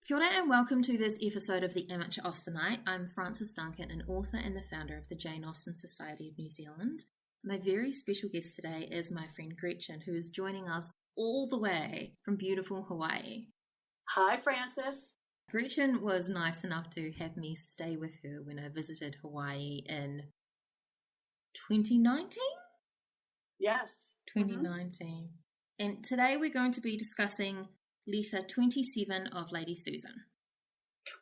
Kia ora and welcome to this episode of the Amateur Austenite. I'm Frances Duncan, an author and the founder of the Jane Austen Society of New Zealand. My very special guest today is my friend Gretchen, who is joining us all the way from beautiful Hawaii. Hi, Frances. Gretchen was nice enough to have me stay with her when I visited Hawaii in 2019? Yes. 2019. And today we're going to be discussing Letter 27 of Lady Susan.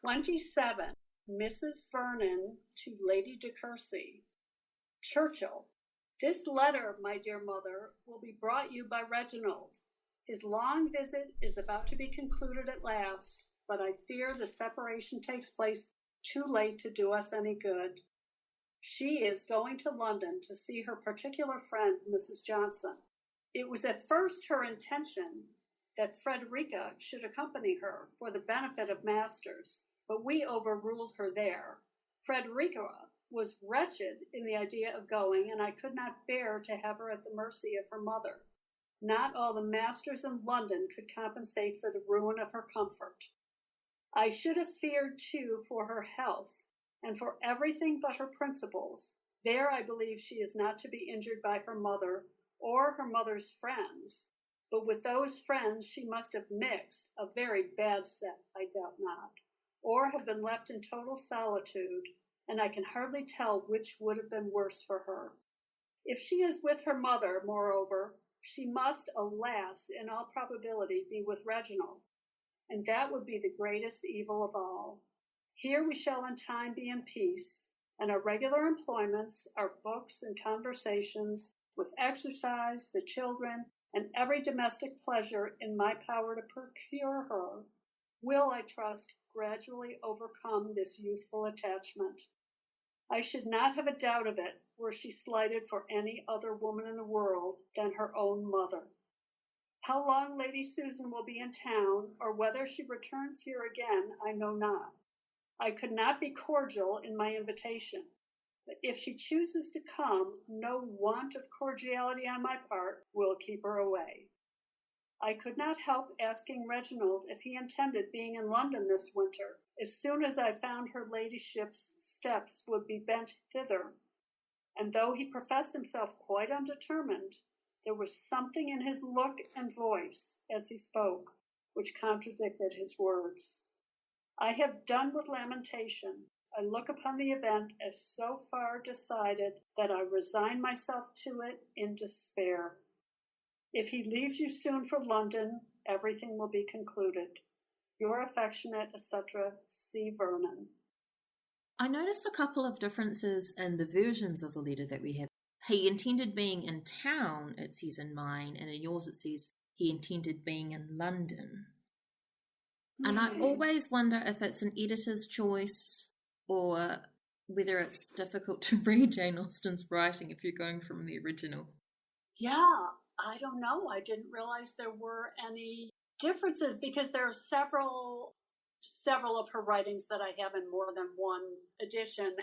27. Mrs. Vernon to Lady de Courcy. Churchill. This letter, my dear mother, will be brought you by Reginald. His long visit is about to be concluded at last, but I fear the separation takes place too late to do us any good. She is going to London to see her particular friend, Mrs. Johnson. It was at first her intention that Frederica should accompany her for the benefit of Masters, but we overruled her there. Frederica was wretched in the idea of going, and I could not bear to have her at the mercy of her mother. Not all the Masters in London could compensate for the ruin of her comfort. I should have feared, too, for her health, and for everything but her principles. There I believe she is not to be injured by her mother, or her mother's friends. But with those friends she must have mixed, a very bad set, I doubt not, or have been left in total solitude, and I can hardly tell which would have been worse for her. If she is with her mother, moreover, she must, alas, in all probability be with Reginald, and that would be the greatest evil of all. Here we shall in time be in peace, and our regular employments, our books and conversations, with exercise, the children, and every domestic pleasure in my power to procure her, will, I trust, gradually overcome this youthful attachment. I should not have a doubt of it were she slighted for any other woman in the world than her own mother. How long Lady Susan will be in town, or whether she returns here again, I know not. I could not be cordial in my invitation, but if she chooses to come, no want of cordiality on my part will keep her away. I could not help asking Reginald if he intended being in London this winter, as soon as I found her ladyship's steps would be bent thither, and though he professed himself quite undetermined, there was something in his look and voice as he spoke which contradicted his words. I have done with lamentation. I look upon the event as so far decided that I resign myself to it in despair. If he leaves you soon for London, everything will be concluded. Your affectionate, etc., C. Vernon. I noticed a couple of differences in the versions of the letter that we have. He intended being in town, it says in mine, and in yours it says he intended being in London. And I always wonder if it's an editor's choice or whether it's difficult to read Jane Austen's writing if you're going from the original. Yeah, I don't know. I didn't realize there were any differences because there are several of her writings that I have in more than one edition,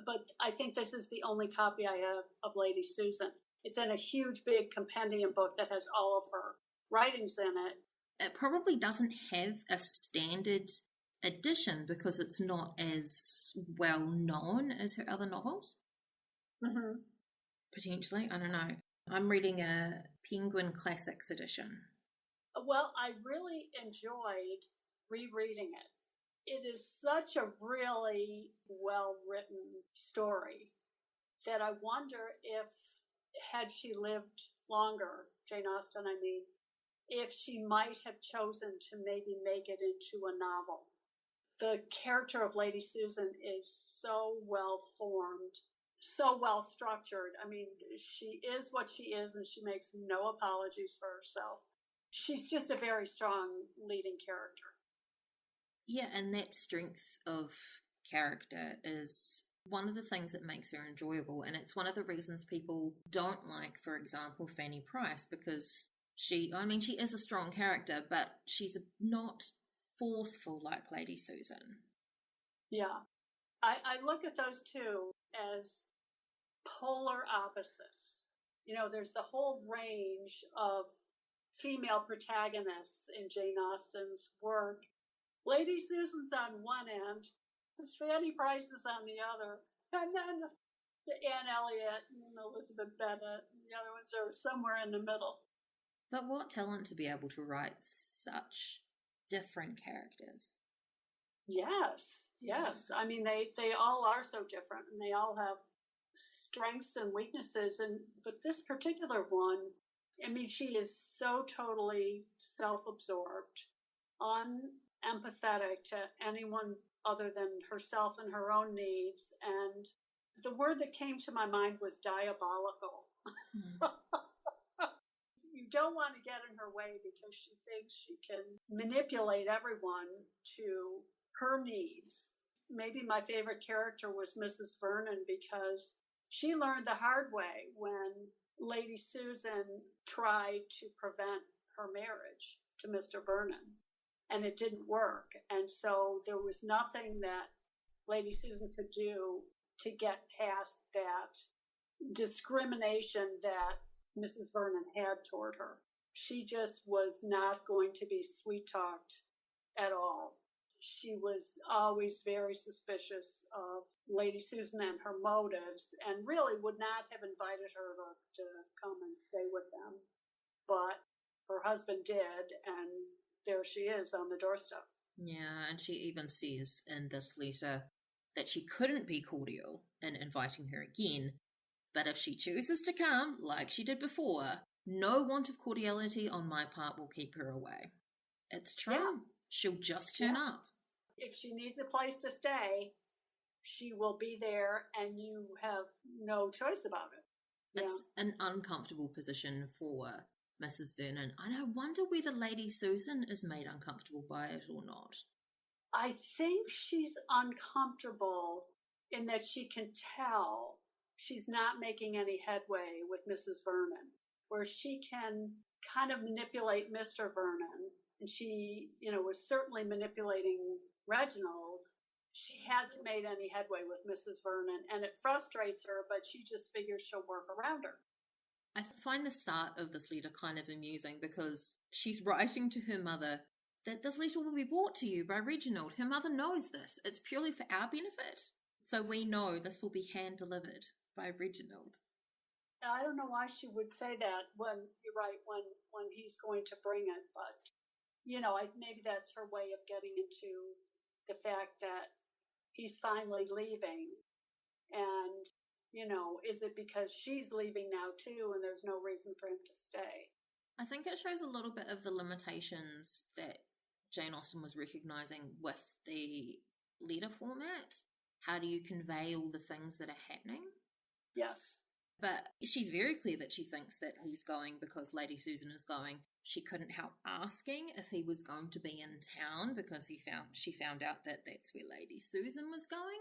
but I think this is the only copy I have of Lady Susan. It's in a huge, big compendium book that has all of her writings in it. It probably doesn't have a standard edition because it's not as well known as her other novels. Mm-hmm. Potentially, I don't know. I'm reading a Penguin Classics edition. Well, I really enjoyed rereading it. It is such a really well-written story that I wonder if, had she lived longer, Jane Austen, I mean, if she might have chosen to maybe make it into a novel. The character of Lady Susan is so well formed, so well structured. I mean, she is what she is, and she makes no apologies for herself. She's just a very strong leading character. Yeah, and that strength of character is one of the things that makes her enjoyable, and it's one of the reasons people don't like, for example, Fanny Price, because she is a strong character, but she's not forceful like Lady Susan. Yeah. I look at those two as polar opposites. You know, there's the whole range of female protagonists in Jane Austen's work, Lady Susan's on one end, Fanny Price is on the other, and then Anne Elliot and Elizabeth Bennet, and the other ones are somewhere in the middle. But what talent to be able to write such different characters. Yes. I mean, they all are so different, and they all have strengths and weaknesses. But this particular one, I mean, she is so totally self-absorbed, unempathetic to anyone other than herself and her own needs. And the word that came to my mind was diabolical. You don't want to get in her way because she thinks she can manipulate everyone to her needs. Maybe my favorite character was Mrs. Vernon because she learned the hard way when Lady Susan tried to prevent her marriage to Mr. Vernon, and it didn't work. And so there was nothing that Lady Susan could do to get past that discrimination that Mrs. Vernon had toward her. She just was not going to be sweet-talked at all. She was always very suspicious of Lady Susan and her motives, and really would not have invited her to come and stay with them. But her husband did, and there she is on the doorstep. Yeah, and she even says in this letter that she couldn't be cordial in inviting her again, but if she chooses to come, like she did before, no want of cordiality on my part will keep her away. It's true. Yeah. She'll just turn up. If she needs a place to stay, she will be there, and you have no choice about it. It's an uncomfortable position for Mrs. Vernon, and I wonder whether Lady Susan is made uncomfortable by it or not. I think she's uncomfortable in that she can tell she's not making any headway with Mrs. Vernon, where she can kind of manipulate Mr. Vernon, and she, was certainly manipulating Reginald. She hasn't made any headway with Mrs. Vernon, and it frustrates her, but she just figures she'll work around her. I find the start of this letter kind of amusing because she's writing to her mother that this letter will be brought to you by Reginald. Her mother knows this. It's purely for our benefit. So we know this will be hand-delivered by Reginald. I don't know why she would say that when he's going to bring it, but, maybe that's her way of getting into the fact that he's finally leaving. And, is it because she's leaving now too and there's no reason for him to stay? I think it shows a little bit of the limitations that Jane Austen was recognizing with the letter format. How do you convey all the things that are happening? Yes. But she's very clear that she thinks that he's going because Lady Susan is going. She couldn't help asking if he was going to be in town because she found out that that's where Lady Susan was going.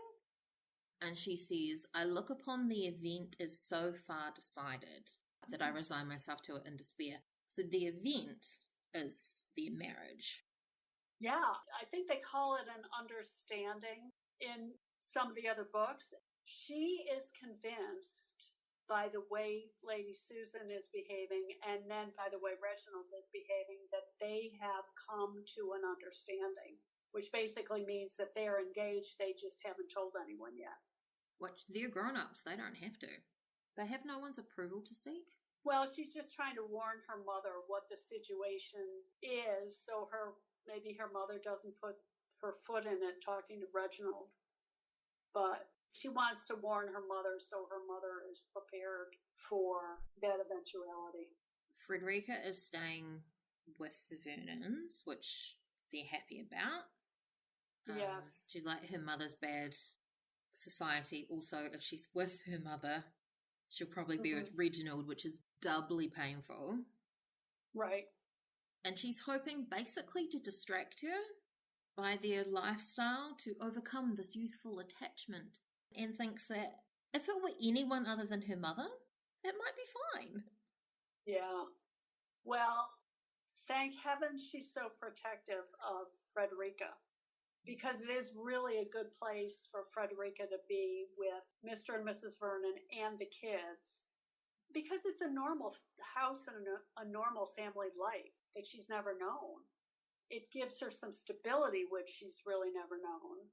And she says, I look upon the event as so far decided that I resign myself to it in despair. So the event is their marriage. Yeah, I think they call it an understanding in some of the other books. She is convinced by the way Lady Susan is behaving, and then by the way Reginald is behaving, that they have come to an understanding, which basically means that they're engaged, they just haven't told anyone yet. Which they're grown-ups, they don't have to. They have no one's approval to seek. Well, she's just trying to warn her mother what the situation is, so maybe her mother doesn't put her foot in it talking to Reginald. But she wants to warn her mother so her mother is prepared for that eventuality. Frederica is staying with the Vernons, which they're happy about. Yes. She's like her mother's bad society. Also, if she's with her mother, she'll probably be with Reginald, which is doubly painful. Right. And she's hoping basically to distract her by their lifestyle to overcome this youthful attachment, and thinks that if it were anyone other than her mother, it might be fine. Yeah. Well, thank heaven she's so protective of Frederica, because it is really a good place for Frederica to be with Mr. and Mrs. Vernon and the kids, because it's a normal house and a normal family life that she's never known. it gives her some stability, which she's really never known.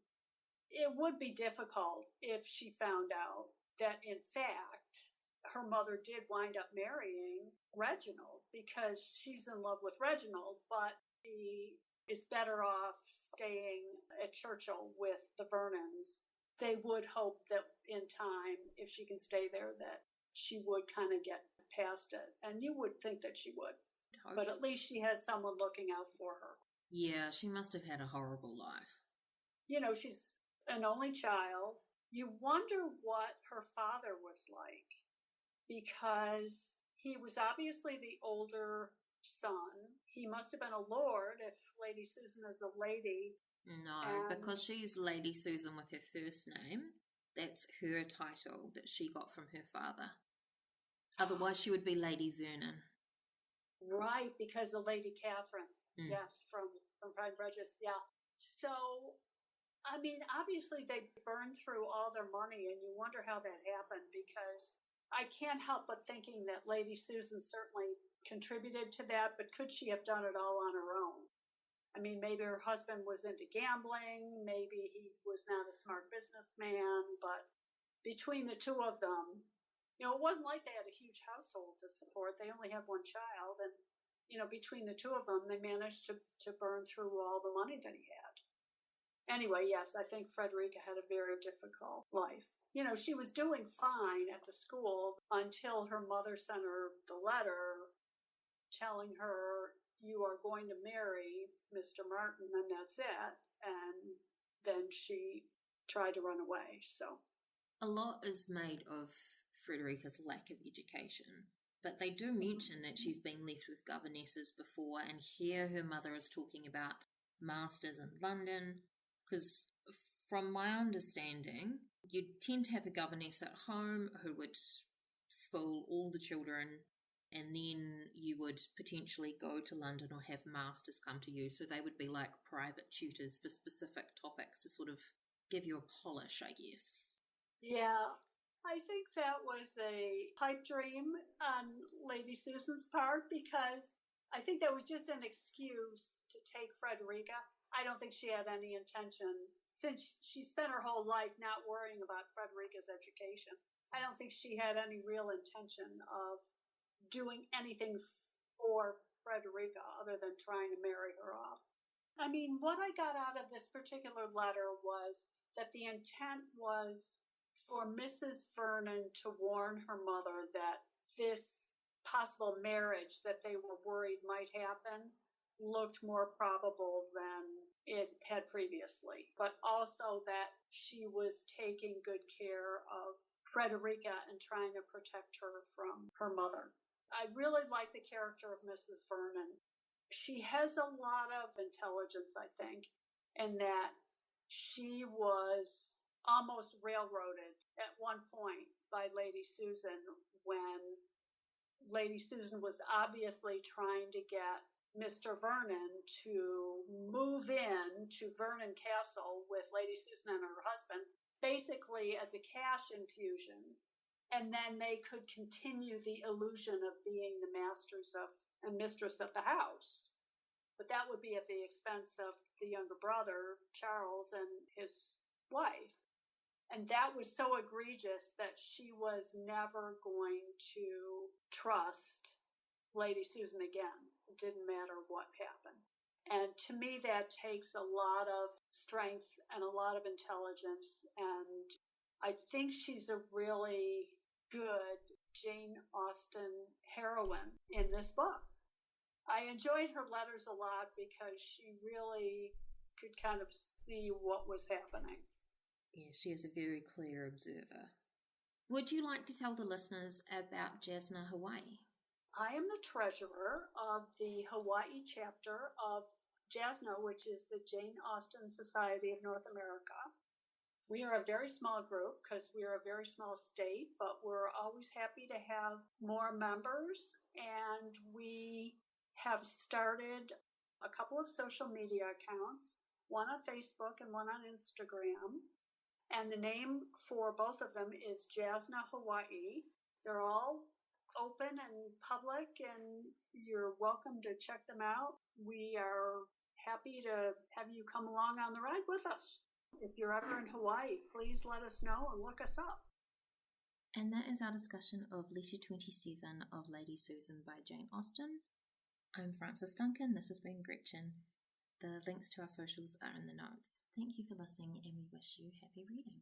It would be difficult if she found out that, in fact, her mother did wind up marrying Reginald, because she's in love with Reginald, but she is better off staying at Churchill with the Vernons. They would hope that in time, if she can stay there, that she would kind of get past it. And you would think that she would. But at least she has someone looking out for her. Yeah, she must have had a horrible life. You know, she's an only child. You wonder what her father was like, because he was obviously the older son. He must have been a lord if Lady Susan is a lady. No, because she's Lady Susan with her first name. That's her title that she got from her father. Otherwise, she would be Lady Vernon. Right, because of Lady Catherine. Yes, from Pride and Prejudice. Yeah. So, I mean, obviously they burned through all their money, and you wonder how that happened, because I can't help but thinking that Lady Susan certainly contributed to that, but could she have done it all on her own? I mean, maybe her husband was into gambling, maybe he was not a smart businessman, but between the two of them, you know, it wasn't like they had a huge household to support. They only had one child, and, you know, between the two of them, they managed to burn through all the money that he had. Anyway, yes, I think Frederica had a very difficult life. You know, she was doing fine at the school until her mother sent her the letter telling her, you are going to marry Mr. Martin, and that's it. And then she tried to run away, so. A lot is made of Frederica's lack of education, but they do mention that she's been left with governesses before, and here her mother is talking about masters in London, because from my understanding, you'd tend to have a governess at home who would school all the children, and then you would potentially go to London or have masters come to you. So they would be like private tutors for specific topics to sort of give you a polish, I guess. Yeah, I think that was a pipe dream on Lady Susan's part, because I think that was just an excuse to take Frederica. I don't think she had any intention, since she spent her whole life not worrying about Frederica's education. I don't think she had any real intention of doing anything for Frederica other than trying to marry her off. I mean, what I got out of this particular letter was that the intent was for Mrs. Vernon to warn her mother that this possible marriage that they were worried might happen looked more probable than it had previously, but also that she was taking good care of Frederica and trying to protect her from her mother. I really like the character of Mrs. Vernon. She has a lot of intelligence, I think, and that she was almost railroaded at one point by Lady Susan, when Lady Susan was obviously trying to get Mr. Vernon to move in to Vernon Castle with Lady Susan and her husband, basically as a cash infusion, and then they could continue the illusion of being the masters of and mistress of the house. But that would be at the expense of the younger brother, Charles, and his wife. And that was so egregious that she was never going to trust Lady Susan again. It didn't matter what happened. And to me, that takes a lot of strength and a lot of intelligence. And I think she's a really good Jane Austen heroine in this book. I enjoyed her letters a lot because she really could kind of see what was happening. Yeah, she is a very clear observer. Would you like to tell the listeners about Jasna Hawaii? I am the treasurer of the Hawaii chapter of JASNA, which is the Jane Austen Society of North America. We are a very small group because we are a very small state, but we're always happy to have more members. And we have started a couple of social media accounts, one on Facebook and one on Instagram. And the name for both of them is JASNA Hawaii. They're all open and public, and you're welcome to check them out. We are happy to have you come along on the ride with us. If you're ever in Hawaii, please let us know and look us up. And that is our discussion of Letter 27 of Lady Susan by Jane Austen. I'm Frances Duncan. This has been Gretchen. The links to our socials are in the notes. Thank you for listening, and we wish you happy reading.